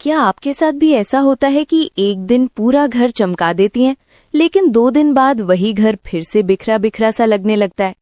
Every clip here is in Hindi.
क्या आपके साथ भी ऐसा होता है कि एक दिन पूरा घर चमका देती हैं, लेकिन 2 दिन बाद वही घर फिर से बिखरा बिखरा सा लगने लगता है?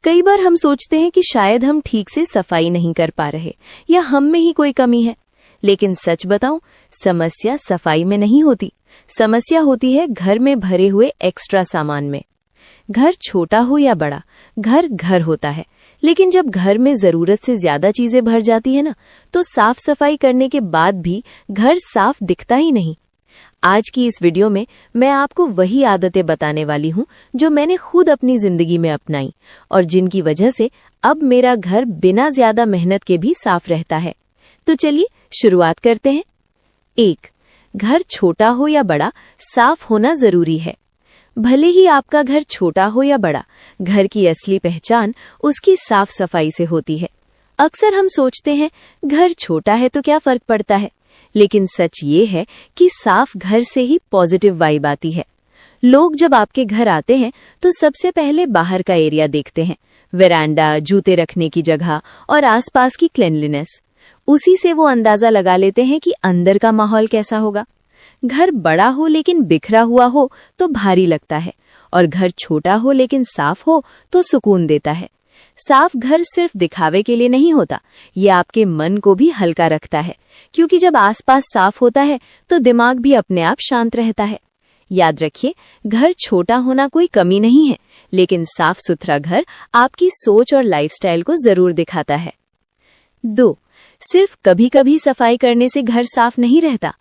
कई बार हम सोचते हैं कि शायद हम ठीक से सफाई नहीं कर पा रहे या हम में ही कोई कमी है। लेकिन सच बताऊं, समस्या सफाई में नहीं होती। समस्या होती है घर में भरे हुए एक्स्ट्रा सामान में। घर छोटा हो या बड़ा, घर घर होता है। लेकिन जब घर में जरूरत से ज्यादा चीजें भर जाती है ना, तो साफ सफाई करने के बाद भी घर साफ दिखता ही नहीं। आज की इस वीडियो में मैं आपको वही आदतें बताने वाली हूँ जो मैंने खुद अपनी जिंदगी में अपनाई और जिनकी वजह से अब मेरा घर बिना ज्यादा मेहनत के भी साफ रहता है। तो चलिए शुरुआत करते हैं। 1. घर छोटा हो या बड़ा, साफ होना जरूरी है। भले ही आपका घर छोटा हो या बड़ा, घर की असली पहचान उसकी साफ सफाई से होती है। अक्सर हम सोचते हैं घर छोटा है तो क्या फर्क पड़ता है, लेकिन सच ये है कि साफ घर से ही पॉजिटिव वाइब आती है। लोग जब आपके घर आते हैं तो सबसे पहले बाहर का एरिया देखते हैं, वेरांडा, जूते रखने की जगह और आसपास की क्लीनलीनेस। उसी से वो अंदाजा लगा लेते हैं कि अंदर का माहौल कैसा होगा। घर बड़ा हो लेकिन बिखरा हुआ हो तो भारी लगता है, और घर छोटा हो लेकिन साफ हो तो सुकून देता है। साफ घर सिर्फ दिखावे के लिए नहीं होता, ये आपके मन को भी हल्का रखता है, क्योंकि जब आसपास साफ होता है तो दिमाग भी अपने आप शांत रहता है। याद रखिए, घर छोटा होना कोई कमी नहीं है, लेकिन साफ सुथरा घर आपकी सोच और लाइफस्टाइल को जरूर दिखाता है। 2. सिर्फ कभी कभी सफाई करने से घर साफ नहीं रहता।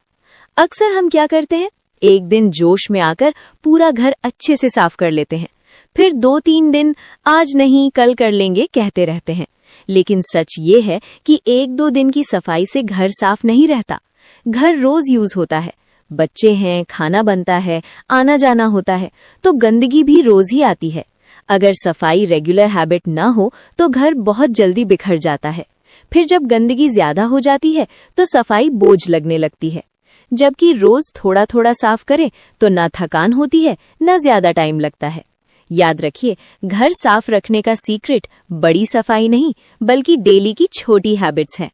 अक्सर हम क्या करते हैं, एक दिन जोश में आकर पूरा घर अच्छे से साफ कर लेते हैं, फिर 2-3 दिन आज नहीं कल कर लेंगे कहते रहते हैं। लेकिन सच ये है कि 1-2 दिन की सफाई से घर साफ नहीं रहता। घर रोज यूज होता है, बच्चे हैं, खाना बनता है, आना जाना होता है, तो गंदगी भी रोज ही आती है। अगर सफाई रेगुलर हैबिट ना हो तो घर बहुत जल्दी बिखर जाता है। फिर जब गंदगी ज्यादा हो जाती है तो सफाई बोझ लगने लगती है। जबकि रोज थोड़ा थोड़ा साफ करें तो ना थकान होती है, ना ज्यादा टाइम लगता है। याद रखिए, घर साफ रखने का सीक्रेट बड़ी सफाई नहीं, बल्कि डेली की छोटी हैबिट्स हैं।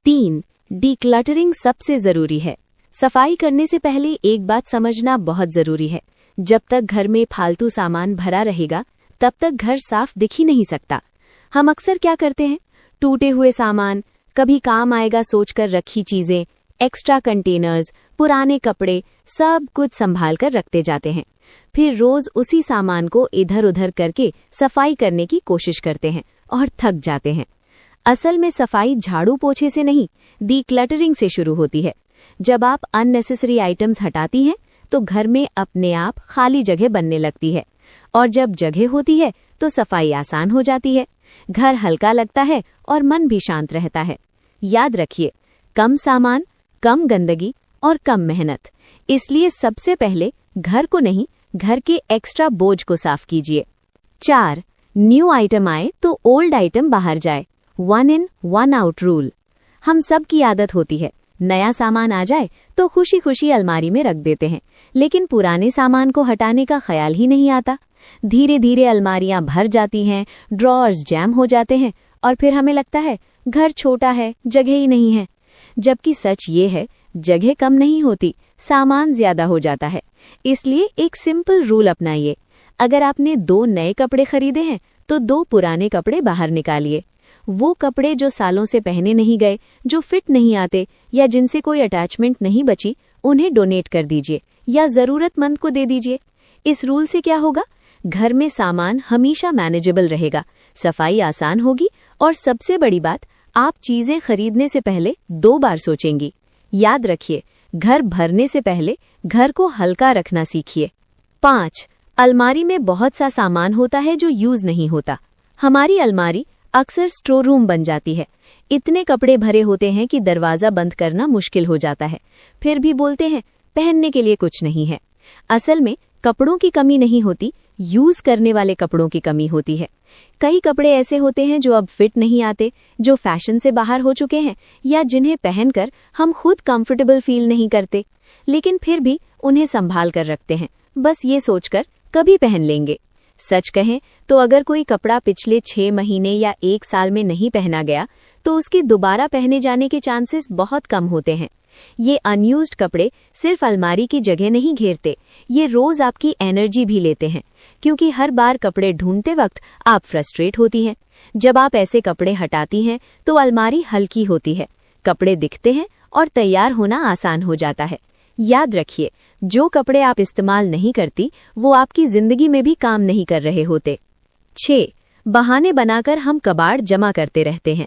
3. डीक्लटरिंग सबसे जरूरी है। सफाई करने से पहले एक बात समझना बहुत जरूरी है। जब तक घर में फालतू सामान भरा रहेगा, तब तक घर साफ दिख ही नहीं सकता। हम अक्सर क्या करते हैं, टूटे हुए सामान, कभी काम आएगा सोचकर रखी चीजें, एक्स्ट्रा कंटेनर्स, पुराने कपड़े, सब कुछ संभाल कर रखते जाते हैं। फिर रोज उसी सामान को इधर उधर करके सफाई करने की कोशिश करते हैं और थक जाते हैं। असल में सफाई झाड़ू पोछे से नहीं, डीक्लटरिंग से शुरू होती है। जब आप अननेसेसरी आइटम्स हटाती हैं तो घर में अपने आप खाली जगह बनने लगती है, और जब जगह होती है तो सफाई आसान हो जाती है। घर हल्का लगता है और मन भी शांत रहता है। याद रखिए, कम सामान, कम गंदगी और कम मेहनत। इसलिए सबसे पहले घर को नहीं, घर के एक्स्ट्रा बोझ को साफ कीजिए। 4. न्यू आइटम आए तो ओल्ड आइटम बाहर जाए। 1 in 1 out रूल। हम सब की आदत होती है, नया सामान आ जाए तो खुशी खुशी अलमारी में रख देते हैं, लेकिन पुराने सामान को हटाने का ख्याल ही नहीं आता। धीरे धीरे अलमारियां भर जाती हैं, ड्रॉअर्स जैम हो जाते हैं, और फिर हमें लगता है घर छोटा है, जगह ही नहीं है। जबकि सच ये है, जगह कम नहीं होती, सामान ज्यादा हो जाता है। इसलिए एक सिंपल रूल अपनाइए। अगर आपने 2 नए कपड़े खरीदे हैं तो 2 पुराने कपड़े बाहर निकालिए। वो कपड़े जो सालों से पहने नहीं गए, जो फिट नहीं आते या जिनसे कोई अटैचमेंट नहीं बची, उन्हें डोनेट कर दीजिए या जरूरतमंद को दे दीजिए। इस रूल से क्या होगा, घर में सामान हमेशा मैनेजेबल रहेगा, सफाई आसान होगी, और सबसे बड़ी बात, आप चीजें खरीदने से पहले 2 बार सोचेंगी। याद रखिए, घर भरने से पहले घर को हल्का रखना सीखिए। 5. अलमारी में बहुत सा सामान होता है जो यूज नहीं होता। हमारी अलमारी अक्सर स्टोर रूम बन जाती है। इतने कपड़े भरे होते हैं कि दरवाजा बंद करना मुश्किल हो जाता है। फिर भी बोलते हैं पहनने के लिए कुछ नहीं है। असल में कपड़ों की कमी नहीं होती, यूज करने वाले कपड़ों की कमी होती है। कई कपड़े ऐसे होते हैं जो अब फिट नहीं आते, जो फैशन से बाहर हो चुके हैं, या जिन्हें पहनकर हम खुद कंफर्टेबल फील नहीं करते, लेकिन फिर भी उन्हें संभाल कर रखते हैं, बस ये सोचकर कभी पहन लेंगे। सच कहें तो अगर कोई कपड़ा पिछले 6 महीने या 1 साल में नहीं पहना गया तो उसके दोबारा पहने जाने के चांसेस बहुत कम होते हैं। ये अनयूज्ड कपड़े सिर्फ अलमारी की जगह नहीं घेरते, ये रोज आपकी एनर्जी भी लेते हैं, क्योंकि हर बार कपड़े ढूंढते वक्त आप फ्रस्ट्रेट होती हैं। जब आप ऐसे कपड़े हटाती हैं तो अलमारी हल्की होती है, कपड़े दिखते हैं और तैयार होना आसान हो जाता है। याद रखिए, जो कपड़े आप इस्तेमाल नहीं करती वो आपकी जिंदगी में भी काम नहीं कर रहे होते। 6. बहाने बनाकर हम कबाड़ जमा करते रहते हैं।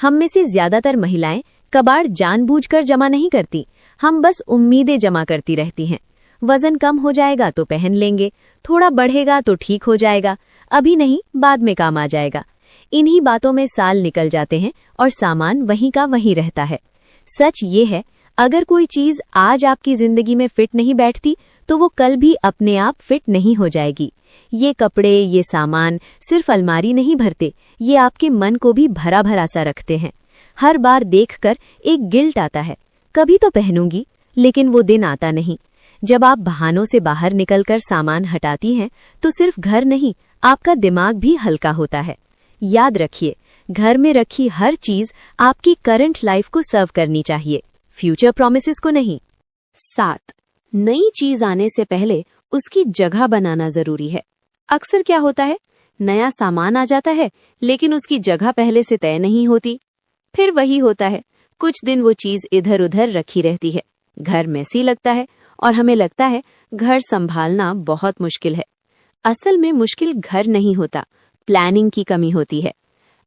हम में से ज्यादातर महिलाएं कबाड़ जानबूझकर जमा नहीं करती, हम बस उम्मीदें जमा करती रहती हैं। वजन कम हो जाएगा तो पहन लेंगे, थोड़ा बढ़ेगा तो ठीक हो जाएगा, अभी नहीं बाद में काम आ जाएगा। इन्हीं बातों में साल निकल जाते हैं और सामान वहीं का वहीं रहता है। सच ये है, अगर कोई चीज आज आपकी जिंदगी में फिट नहीं बैठती तो वो कल भी अपने आप फिट नहीं हो जाएगी। ये कपड़े, ये सामान सिर्फ अलमारी नहीं भरते, ये आपके मन को भी भरा भरा सा रखते हैं। हर बार देखकर एक गिल्ट आता है, कभी तो पहनूंगी, लेकिन वो दिन आता नहीं। जब आप बहानों से बाहर निकलकर सामान हटाती हैं तो सिर्फ घर नहीं, आपका दिमाग भी हल्का होता है। याद रखिए, घर में रखी हर चीज आपकी करंट लाइफ को सर्व करनी चाहिए, फ्यूचर प्रॉमिसेस को नहीं। 7. नई चीज आने से पहले उसकी जगह बनाना जरूरी है। अक्सर क्या होता है, नया सामान आ जाता है लेकिन उसकी जगह पहले से तय नहीं होती। फिर वही होता है, कुछ दिन वो चीज इधर उधर रखी रहती है, घर मैसी लगता है और हमें लगता है घर संभालना बहुत मुश्किल है। असल में मुश्किल घर नहीं होता, प्लानिंग की कमी होती है।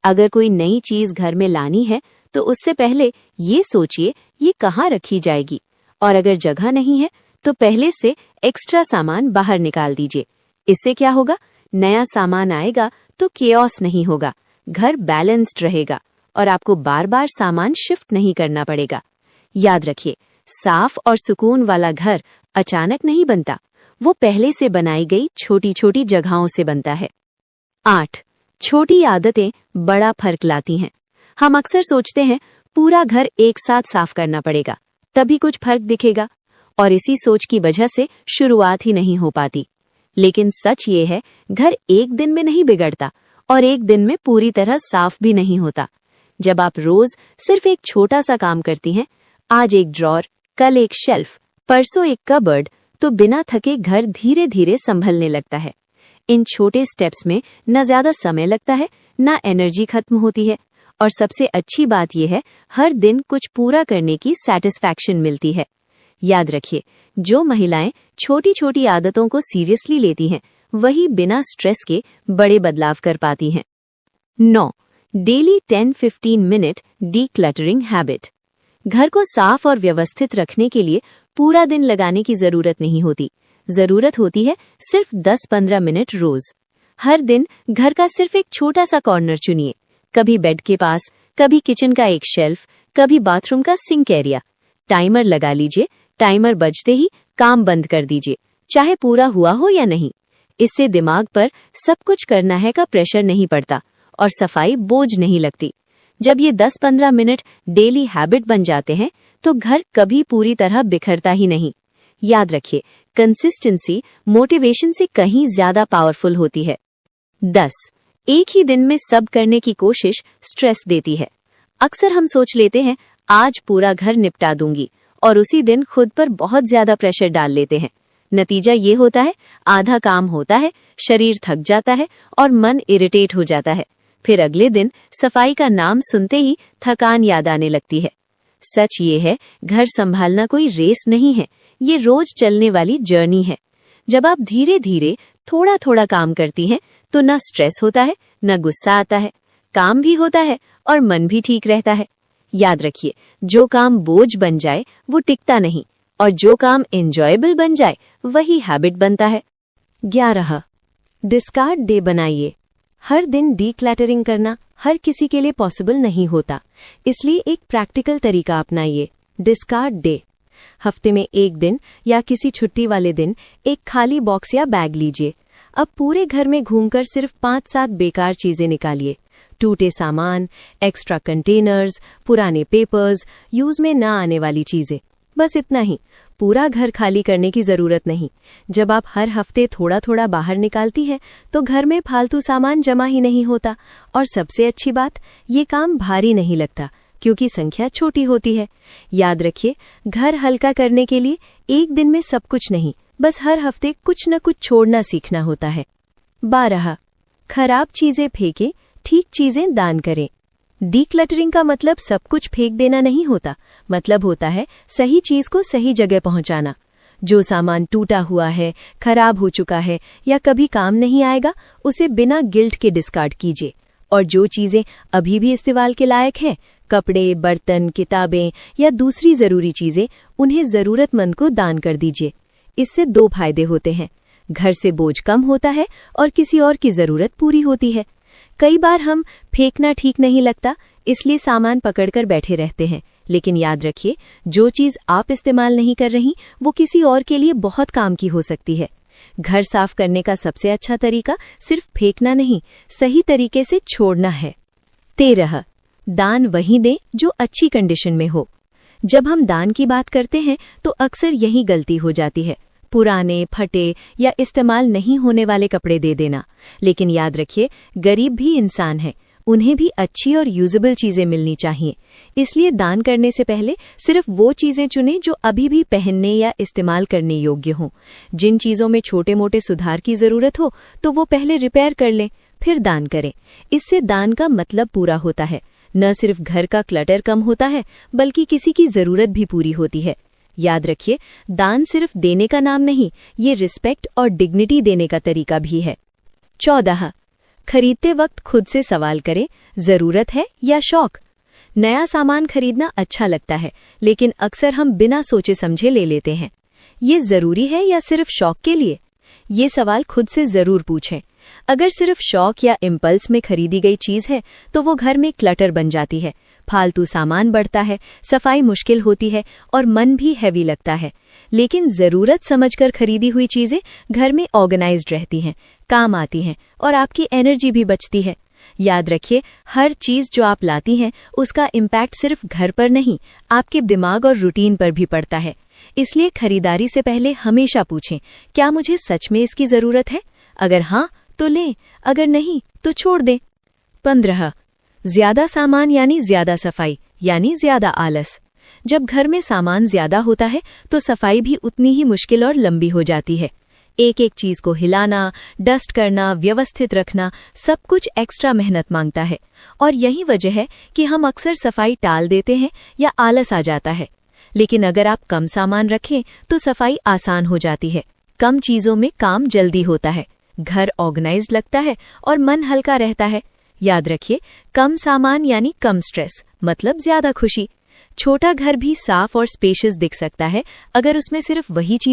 अगर कोई नई चीज घर में लानी है तो उससे पहले ये सोचिए ये कहाँ रखी जाएगी, और अगर जगह नहीं है तो पहले से एक्स्ट्रा सामान बाहर निकाल दीजिए। इससे क्या होगा, नया सामान आएगा तो केओस नहीं होगा, घर बैलेंस्ड रहेगा और आपको बार बार सामान शिफ्ट नहीं करना पड़ेगा। याद रखिए, साफ और सुकून वाला घर अचानक नहीं बनता, वो पहले से बनाई गई छोटी छोटी जगहों से बनता है। 8. छोटी आदतें बड़ा फर्क लाती हैं। हम अक्सर सोचते हैं पूरा घर एक साथ साफ करना पड़ेगा तभी कुछ फर्क दिखेगा, और इसी सोच की वजह से शुरुआत ही नहीं हो पाती। लेकिन सच ये है, घर एक दिन में नहीं बिगड़ता और एक दिन में पूरी तरह साफ भी नहीं होता। जब आप रोज सिर्फ एक छोटा सा काम करती हैं, आज एक ड्रॉर, कल एक शेल्फ, परसों एक कबर्ड, तो बिना थके घर धीरे धीरे संभलने लगता है। इन छोटे स्टेप्स में न ज्यादा समय लगता है, न एनर्जी खत्म होती है, और सबसे अच्छी बात यह है, हर दिन कुछ पूरा करने की सैटिस्फैक्शन मिलती है। याद रखिए, जो महिलाएं छोटी छोटी आदतों को सीरियसली लेती हैं, वही बिना स्ट्रेस के बड़े बदलाव कर पाती हैं। 9. Daily 10-15 minute decluttering habit. घर को साफ और व्यवस्थित रखने के लिए पूरा दिन लगाने की जरूरत नहीं होती, जरूरत होती है सिर्फ 10-15 मिनट रोज। हर दिन घर का सिर्फ एक छोटा सा कॉर्नर चुनिए, कभी बेड के पास, कभी किचन का एक शेल्फ, कभी बाथरूम का सिंक एरिया। टाइमर लगा लीजिए, टाइमर बजते ही काम बंद कर दीजिए, चाहे पूरा हुआ हो या नहीं। इससे दिमाग पर सब कुछ करना है का प्रेशर नहीं पड़ता और सफाई बोझ नहीं लगती। जब ये 10-15 मिनट डेली हैबिट बन जाते हैं तो घर कभी पूरी तरह बिखरता ही नहीं। याद रखिए, कंसिस्टेंसी मोटिवेशन से कहीं ज्यादा पावरफुल होती है। 10. एक ही दिन में सब करने की कोशिश स्ट्रेस देती है। अक्सर हम सोच लेते हैं आज पूरा घर निपटा दूंगी, और उसी दिन खुद पर बहुत ज्यादा प्रेशर डाल लेते हैं। नतीजा ये होता है, आधा काम होता है, शरीर थक जाता है और मन इरिटेट हो जाता है। फिर अगले दिन सफाई का नाम सुनते ही थकान याद आने लगती है। सच ये है, घर संभालना कोई रेस नहीं है, ये रोज चलने वाली जर्नी है। जब आप धीरे धीरे थोड़ा थोड़ा काम करती हैं तो न स्ट्रेस होता है, न गुस्सा आता है, काम भी होता है और मन भी ठीक रहता है। याद रखिए, जो काम बोझ बन जाए वो टिकता नहीं, और जो काम एंजॉयबल बन जाए वही हैबिट बनता है। 11. डिस्कार्ड डे बनाइए। हर दिन डीक्लटरिंग करना हर किसी के लिए पॉसिबल नहीं होता, इसलिए एक प्रैक्टिकल तरीका अपनाइए, डिस्कार्ड डे। हफ्ते में एक दिन या किसी छुट्टी वाले दिन एक खाली बॉक्स या बैग लीजिए। अब पूरे घर में घूमकर सिर्फ 5-7 बेकार चीजें निकालिए। टूटे सामान, एक्स्ट्रा कंटेनर्स, पुराने पेपर्स, यूज में न आने वाली चीजें। बस इतना ही, पूरा घर खाली करने की जरूरत नहीं। जब आप हर हफ्ते थोड़ा थोड़ा बाहर निकालती हैं तो घर में फालतू सामान जमा ही नहीं होता। और सबसे अच्छी बात, ये काम भारी नहीं लगता क्योंकि संख्या छोटी होती है। याद रखिए, घर हल्का करने के लिए एक दिन में सब कुछ नहीं, बस हर हफ्ते कुछ न कुछ छोड़ना सीखना होता है। 12, खराब चीजें फेंकें, ठीक चीजें दान करें। डीक्लटरिंग का मतलब सब कुछ फेंक देना नहीं होता, मतलब होता है सही चीज को सही जगह पहुंचाना। जो सामान टूटा हुआ है, खराब हो चुका है या कभी काम नहीं आएगा, उसे बिना गिल्ट के डिस्कार्ड कीजिए। और जो चीजें अभी भी इस्तेमाल के लायक हैं, कपड़े, बर्तन, किताबें या दूसरी जरूरी चीजें, उन्हें जरूरतमंद को दान कर दीजिए। इससे 2 फायदे होते हैं, घर से बोझ कम होता है और किसी और की जरूरत पूरी होती है। कई बार हम फेंकना ठीक नहीं लगता, इसलिए सामान पकड़कर बैठे रहते हैं, लेकिन याद रखिए, जो चीज आप इस्तेमाल नहीं कर रही वो किसी और के लिए बहुत काम की हो सकती है। घर साफ करने का सबसे अच्छा तरीका सिर्फ फेंकना नहीं, सही तरीके से छोड़ना है। 13, दान वहीं दें जो अच्छी कंडीशन में हो। जब हम दान की बात करते हैं तो अक्सर यही गलती हो जाती है, पुराने, फटे या इस्तेमाल नहीं होने वाले कपड़े दे देना। लेकिन याद रखिए, गरीब भी इंसान हैं, उन्हें भी अच्छी और यूजेबल चीजें मिलनी चाहिए। इसलिए दान करने से पहले सिर्फ वो चीजें चुनें जो अभी भी पहनने या इस्तेमाल करने योग्य हों। जिन चीजों में छोटे मोटे सुधार की जरूरत हो तो वो पहले रिपेयर कर लें, फिर दान करें। इससे दान का मतलब पूरा होता है, न सिर्फ घर का क्लटर कम होता है बल्कि किसी की जरूरत भी पूरी होती है। याद रखिए, दान सिर्फ देने का नाम नहीं, ये रिस्पेक्ट और डिग्निटी देने का तरीका भी है। 14, खरीदते वक्त खुद से सवाल करें, जरूरत है या शौक। नया सामान खरीदना अच्छा लगता है, लेकिन अक्सर हम बिना सोचे समझे ले लेते हैं। ये जरूरी है या सिर्फ शौक के लिए? ये सवाल खुद से जरूर पूछें। अगर सिर्फ शौक या इम्पल्स में खरीदी गई चीज है तो वो घर में क्लटर बन जाती है, फालतू सामान बढ़ता है, सफाई मुश्किल होती है और मन भी हैवी लगता है। लेकिन जरूरत समझकर खरीदी हुई चीजें घर में ऑर्गेनाइज्ड रहती हैं, काम आती हैं और आपकी एनर्जी भी बचती है। याद रखिए, हर चीज जो आप लाती हैं उसका इम्पैक्ट सिर्फ घर पर नहीं, आपके दिमाग और रूटीन पर भी पड़ता है। इसलिए खरीदारी से पहले हमेशा पूछें, क्या मुझे सच में इसकी जरूरत है? अगर हाँ तो लें, अगर नहीं तो छोड़ दें। 15, ज्यादा सामान यानी ज्यादा सफाई यानी ज्यादा आलस। जब घर में सामान ज्यादा होता है तो सफाई भी उतनी ही मुश्किल और लंबी हो जाती है। एक एक चीज को हिलाना, डस्ट करना, व्यवस्थित रखना, सब कुछ एक्स्ट्रा मेहनत मांगता है। और यही वजह है कि हम अक्सर सफाई टाल देते हैं या आलस आ जाता है। लेकिन अगर आप कम सामान रखें तो सफाई आसान हो जाती है, कम चीजों में काम जल्दी होता है, घर ऑर्गेनाइज्ड लगता है और मन हल्का रहता है। याद रखिए, कम सामान यानी कम स्ट्रेस, मतलब ज्यादा खुशी। छोटा घर भी साफ और स्पेशियस दिख सकता है अगर उसमें सिर्फ वही चीज